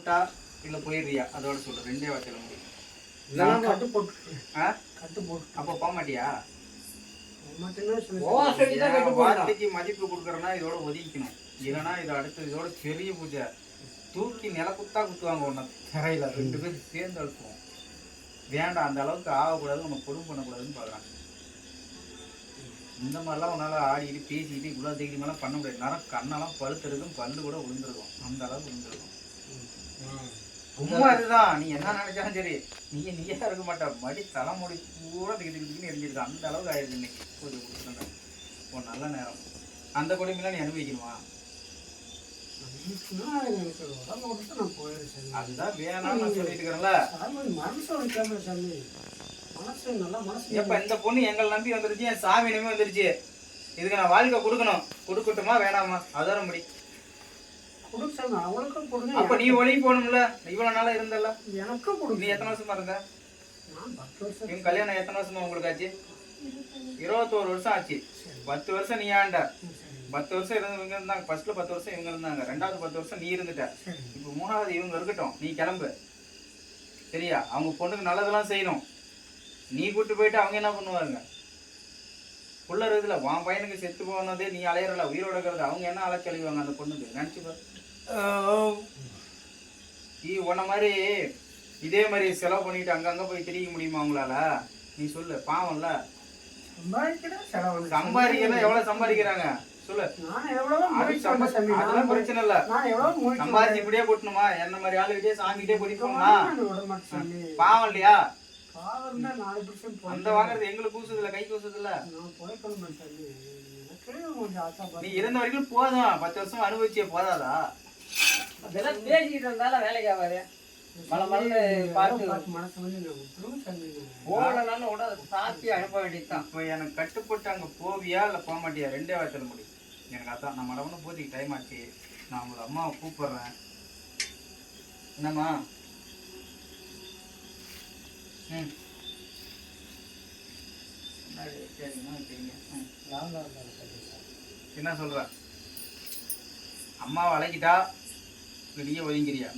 வரட்டா இல்லை போயிடுறியா? அதோட சொல்லு, ரெண்டே வார்த்தையில முடியும். கட்டு போட்டு அப்போ போக மாட்டியா? கட்டு வார்த்தைக்கு மதிப்பு கொடுக்குறேன்னா இதோட ஒதுக்கணும். இல்லைன்னா இது அடுத்து இதோட பெரிய பூஜை தூக்கி நிலக்குத்தா குத்துவாங்க. ஒன்று தரையில 2 பேரும் சேர்ந்து அழுத்துவோம். வேண்டாம், அந்த அளவுக்கு ஆகக்கூடாது, உன்னை கொடுமை பண்ணக்கூடாதுன்னு பார்க்குறாங்க. இந்த மாதிரிலாம் உன்னால் ஆடிக்கிட்டு பேசிக்கிட்டு இவ்வளோ தைரியமெல்லாம் பண்ண முடியாது. நேரம் கண்ணெல்லாம் பழுத்துருக்கும், பல்லு கூட விழுந்துருக்கும், அந்த அளவுக்கு விழுந்துருக்கும். உண்மை அதுதான். நீ என்ன நினைச்சாலும் சரி, நீயா இருக்க மாட்டா. மடி தலைமுடி பூரா திக்கிட்டு எரிஞ்சிருக்கு. அந்த அளவுக்கு ஆயிருக்கு இன்னைக்கு பூஜை கொடுத்துருந்தேன். ஒரு நல்ல நேரம். அந்த கொடுமையெல்லாம் நீ அனுபவிக்கணுமா? அதுதான் வேணாம்னு நான் சொல்லிட்டு இருக்கிறேன்ல. எப்ப இந்த பொண்ணு எங்களை நம்பி வந்துருச்சு, என் சாமி நம்பி வந்துருச்சு. இதுக்கு நான் வாழ்க்கை கொடுக்கணும். கொடுக்கட்டுமா வேணாமா? அதான முடி. அப்ப நீ ஒளி போகணும்ல. இவ்வளவு நாளா இருந்தல. நீ எத்தனை வருஷமா இருந்த? இவங்க கல்யாணம் எத்தனை வருஷமா உங்களுக்கு ஆச்சு? 21 வருஷம் ஆச்சு. 10 வருஷம் நீ ஆண்ட. 10 வருஷம் இவங்க இருந்தாங்க. ஃபர்ஸ்ட்ல 10 வருஷம் இவங்க இருந்தாங்க. 2வது 10 வருஷம் நீ இருந்துட்ட. இப்ப 3வது இவங்க இருக்கட்டும். நீ கிளம்பு. சரியா? அவங்க பொண்ணுக்கு நல்லதெல்லாம் செய்யணும். நீ கூட்டு போயிட்டு அவங்க என்ன பண்ணுவாங்க? புள்ள இருக்குதுல, உன் பையனுக்கு செத்து போனதே நீ அலையறல, உயிரோட இருக்கிறது அவங்க என்ன அலைச்சி அழிவாங்க அந்த பொண்ணுக்கு? நினைச்சுக்கோ. உன்ன மாதிரி இதே மாதிரி செலவு பண்ணிட்டு அங்கங்க போய் திரிக்க முடியுமா உங்களால? நீ சொல்லு. பாவம்ல. சம்பாதிக்கலாம். எவ்வளவு சம்பாதிக்கிறாங்க சொல்லு. அதெல்லாம் பிரச்சனை இல்ல. சம்பாதிச்சு இப்படியே போட்டணுமா? என்ன மாதிரி ஆளுகிட்டே சாங்கிட்டே போட்டுக்கணுமா? பாவம் இல்லையா? அந்த வாங்குறது எங்களுக்கு கூசுது இல்ல, கை கூசுது இல்ல. நீ இருந்த வரைக்கும் போதும். 10 வருஷம் அனுபவிச்சே போதாதா? அதெல்லாம் பேசிக்கிட்டு இருந்தாலும் வேலைக்கு ஆகாது. போகலனாலும் கூட சாத்தி அனுப்ப வேண்டியதுதான். இப்போ எனக்கு கட்டுப்பட்டு அங்கே போவியா இல்லை போக மாட்டியா? 2 வார்த்தையில முடியும். எனக்கு அதான் நம்ம இடம்னு போதிக்கு டைம் ஆச்சு. நான் உங்களை அம்மாவை கூப்பிடுறேன். என்னம்மா? என்ன சொல்ற? அம்மாவை அழைக்கிட்டா நீயே ஒதுங்கிறியா?